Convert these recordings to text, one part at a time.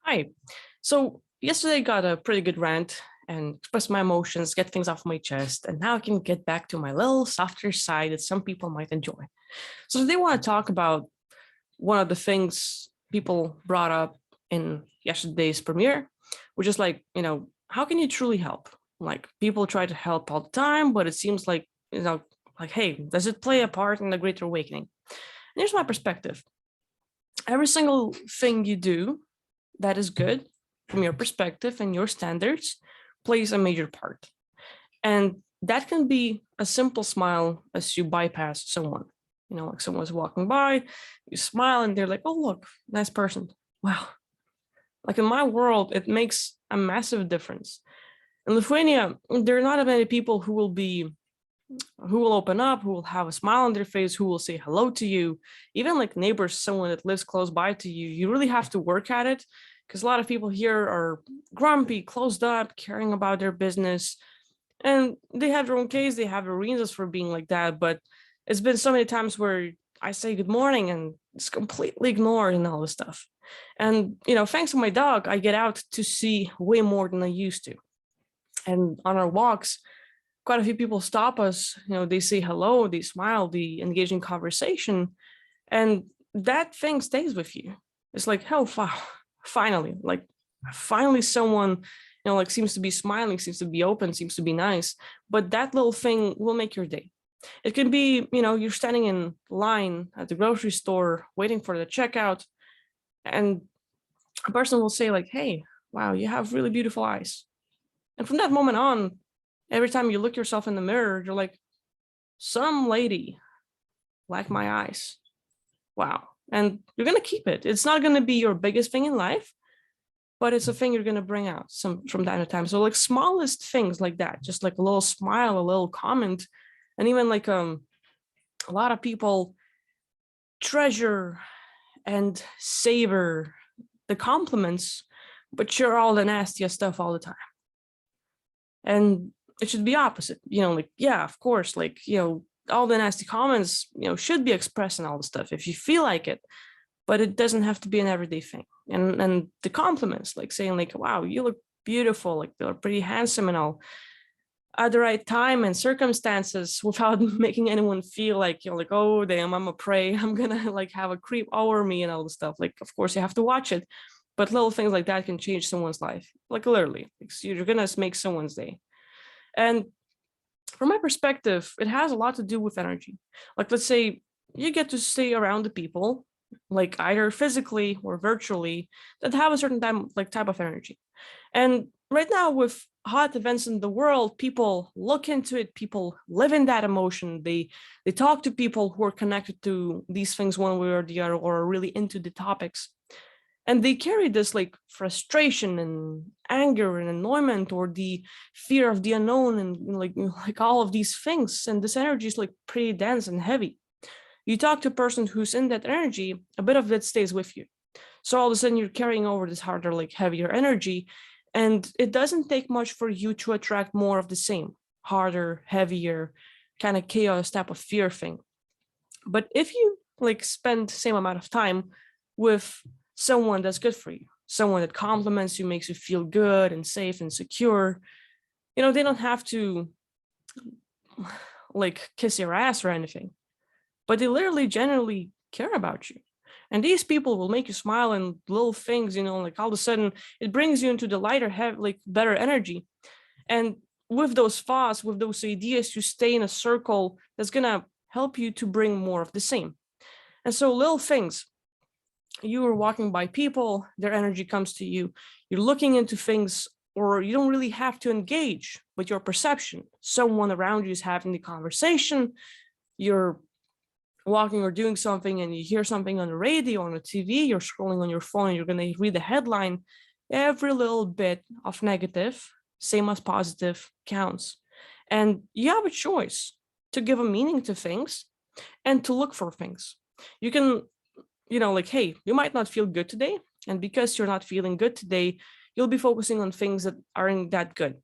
Hi. So yesterday I got a pretty good rant and expressed my emotions, get things off my chest, and now I can get back to my little softer side that some people might enjoy. So today I want to talk about one of the things people brought up in yesterday's premiere, which is like, how can you truly help? Like people try to help all the time, but it seems like, like, hey, does it play a part in the greater awakening? And here's my perspective. Every single thing you do that is good from your perspective and your standards plays a major part. And that can be a simple smile as you bypass someone. Like someone's walking by, you smile and they're like, oh, look, nice person. Wow. Like in my world, it makes a massive difference. In Lithuania, there are not many people who will open up, who will have a smile on their face, who will say hello to you. Even like neighbors, someone that lives close by to you, you really have to work at it because a lot of people here are grumpy, closed up, caring about their business. And they have their own case, they have their reasons for being like that. But it's been so many times where I say good morning and it's completely ignored and all this stuff. And, thanks to my dog, I get out to see way more than I used to. And on our walks, quite a few people stop us, they say hello, they smile, they engage in conversation. And that thing stays with you. It's like, oh, wow, finally someone, like seems to be smiling, seems to be open, seems to be nice. But that little thing will make your day. It can be, you're standing in line at the grocery store, waiting for the checkout, and a person will say like, hey, wow, you have really beautiful eyes. And from that moment on, every time you look yourself in the mirror, you're like, some lady like my eyes. Wow. And you're going to keep it. It's not going to be your biggest thing in life, but it's a thing you're going to bring out from time to time. So like smallest things like that, just like a little smile, a little comment. And even like a lot of people treasure and savor the compliments, but share all the nastiest stuff all the time. And it should be opposite, like, yeah, of course, like, all the nasty comments, should be expressed and all the stuff if you feel like it, but it doesn't have to be an everyday thing. And the compliments, like saying like, wow, you look beautiful, like you're pretty handsome and all, at the right time and circumstances without making anyone feel like, like, oh, damn, I'm a prey. I'm gonna like have a creep over me and all the stuff. Like, of course you have to watch it, but little things like that can change someone's life. Like literally, like, you're gonna make someone's day. And from my perspective, it has a lot to do with energy. Like, let's say you get to stay around the people, like either physically or virtually, that have a certain type of energy. And right now, with hot events in the world, people look into it, people live in that emotion. They talk to people who are connected to these things one way or the other, or are really into the topics. And they carry this like frustration and anger and annoyance, or the fear of the unknown, and like all of these things. And this energy is like pretty dense and heavy. You talk to a person who's in that energy, a bit of it stays with you. So all of a sudden you're carrying over this harder, like heavier energy. And it doesn't take much for you to attract more of the same, harder, heavier, kind of chaos type of fear thing. But if you like spend the same amount of time with someone that's good for you, someone that compliments you, makes you feel good and safe and secure, they don't have to like kiss your ass or anything, but they literally genuinely care about you. And these people will make you smile and little things, like all of a sudden it brings you into the lighter, like better energy. And with those thoughts, with those ideas, you stay in a circle that's gonna help you to bring more of the same. And so little things, you are walking by people, their energy comes to you, you're looking into things, or you don't really have to engage with your perception. Someone around you is having the conversation, you're walking or doing something and you hear something on the radio, on the TV, you're scrolling on your phone and you're going to read the headline. Every little bit of negative, same as positive, counts. And you have a choice to give a meaning to things and to look for things. You can, like, hey, you might not feel good today. And because you're not feeling good today, you'll be focusing on things that aren't that good.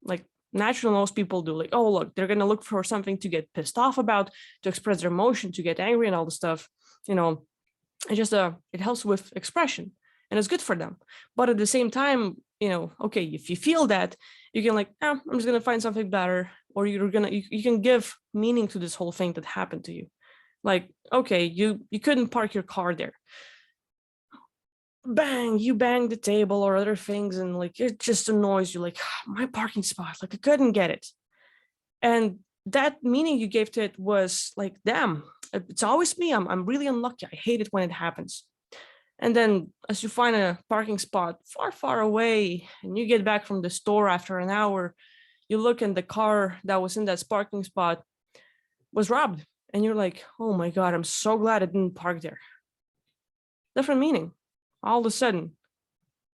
Like naturally, most people do, like, oh, look, they're going to look for something to get pissed off about, to express their emotion, to get angry and all the stuff. It just, it helps with expression. and it's good for them. But at the same time, okay, if you feel that, you can like, I'm just gonna find something better, or you can give meaning to this whole thing that happened to you. Like, okay, you couldn't park your car there. Bang, you bang the table or other things, and like it just annoys you, like, my parking spot, like I couldn't get it. And that meaning you gave to it was like, damn, it's always me. I'm really unlucky. I hate it when it happens. And then as you find a parking spot far, far away, and you get back from the store after an hour, you look and the car that was in that parking spot was robbed. And you're like, oh my God, I'm so glad I didn't park there. Different meaning. All of a sudden,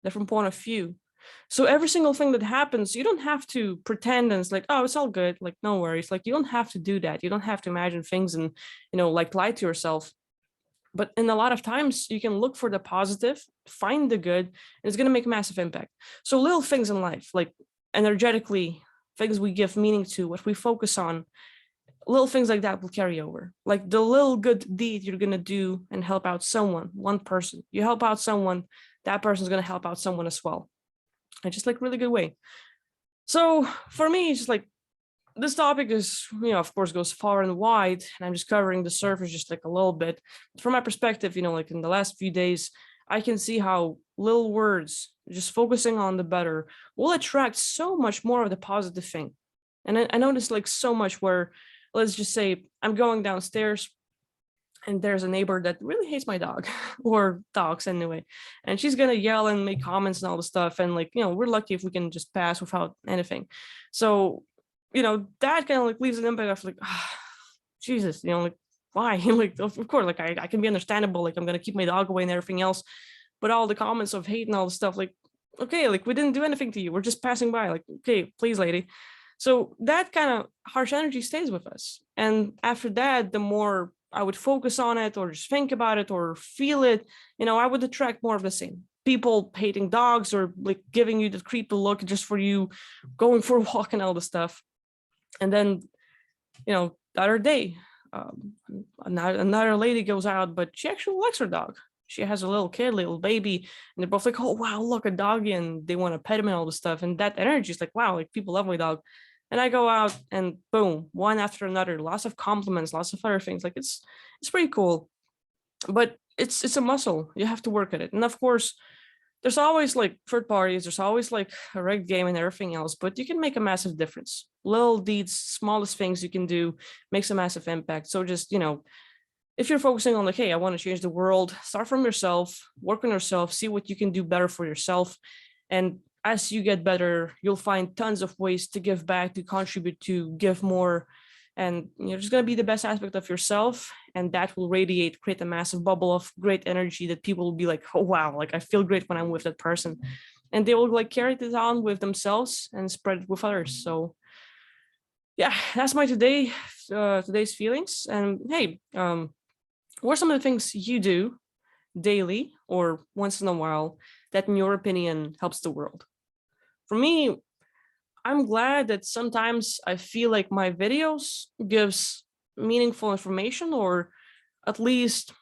different point of view. So every single thing that happens, you don't have to pretend and it's like, oh, it's all good. Like, no worries. Like, you don't have to do that. You don't have to imagine things and, like lie to yourself. But in a lot of times, you can look for the positive, find the good, and it's going to make a massive impact. So little things in life, like energetically, things we give meaning to, what we focus on, little things like that will carry over. Like the little good deed you're going to do and help out someone, one person. You help out someone, that person's going to help out someone as well. And just like really good way. So for me, it's just like, this topic is, of course, goes far and wide, and I'm just covering the surface just like a little bit. From my perspective, like in the last few days, I can see how little words, just focusing on the better, will attract so much more of the positive thing. And I noticed like so much where, let's just say I'm going downstairs and there's a neighbor that really hates my dog or dogs anyway, and she's gonna yell and make comments and all the stuff, and like, we're lucky if we can just pass without anything. So that kind of like leaves an impact of like, Jesus, like, why? Like, of course, like I can be understandable, like I'm gonna keep my dog away and everything else, but all the comments of hate and all the stuff, like, okay, like we didn't do anything to you, we're just passing by, like, okay, please, lady. So that kind of harsh energy stays with us, and after that, the more I would focus on it or just think about it or feel it, I would attract more of the same. People hating dogs or like giving you the creepy look just for you going for a walk and all the stuff. And then, the other day, another lady goes out, but she actually likes her dog. She has a little kid, little baby, and they're both like, oh, wow, look, a doggy, and they want to pet him and all this stuff. And that energy is like, wow, like people love my dog. And I go out and boom, one after another, lots of compliments, lots of other things. Like it's pretty cool, but it's a muscle. You have to work at it. And of course, there's always like third parties, there's always like a rigged game and everything else, but you can make a massive difference. Little deeds, smallest things you can do makes a massive impact. So just, if you're focusing on like, hey, I want to change the world, start from yourself, work on yourself, see what you can do better for yourself. And as you get better, you'll find tons of ways to give back, to contribute, to give more. And you're just going to be the best aspect of yourself. And that will radiate, create a massive bubble of great energy that people will be like, oh, wow, like I feel great when I'm with that person. And they will like carry this on with themselves and spread it with others. So yeah, that's my today's feelings. And hey, what are some of the things you do daily or once in a while that in your opinion helps the world? For me, I'm glad that sometimes I feel like my videos gives meaningful information, or at least,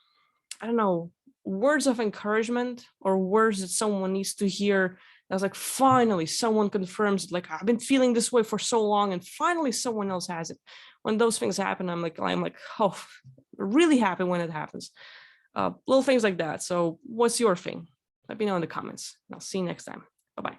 I don't know, words of encouragement or words that someone needs to hear. That's like, finally someone confirms it. Like, I've been feeling this way for so long and finally someone else has it. When those things happen, I'm like, oh, really happy when it happens. Little things like that. So what's your thing? Let me know in the comments. I'll see you next time. Bye-bye.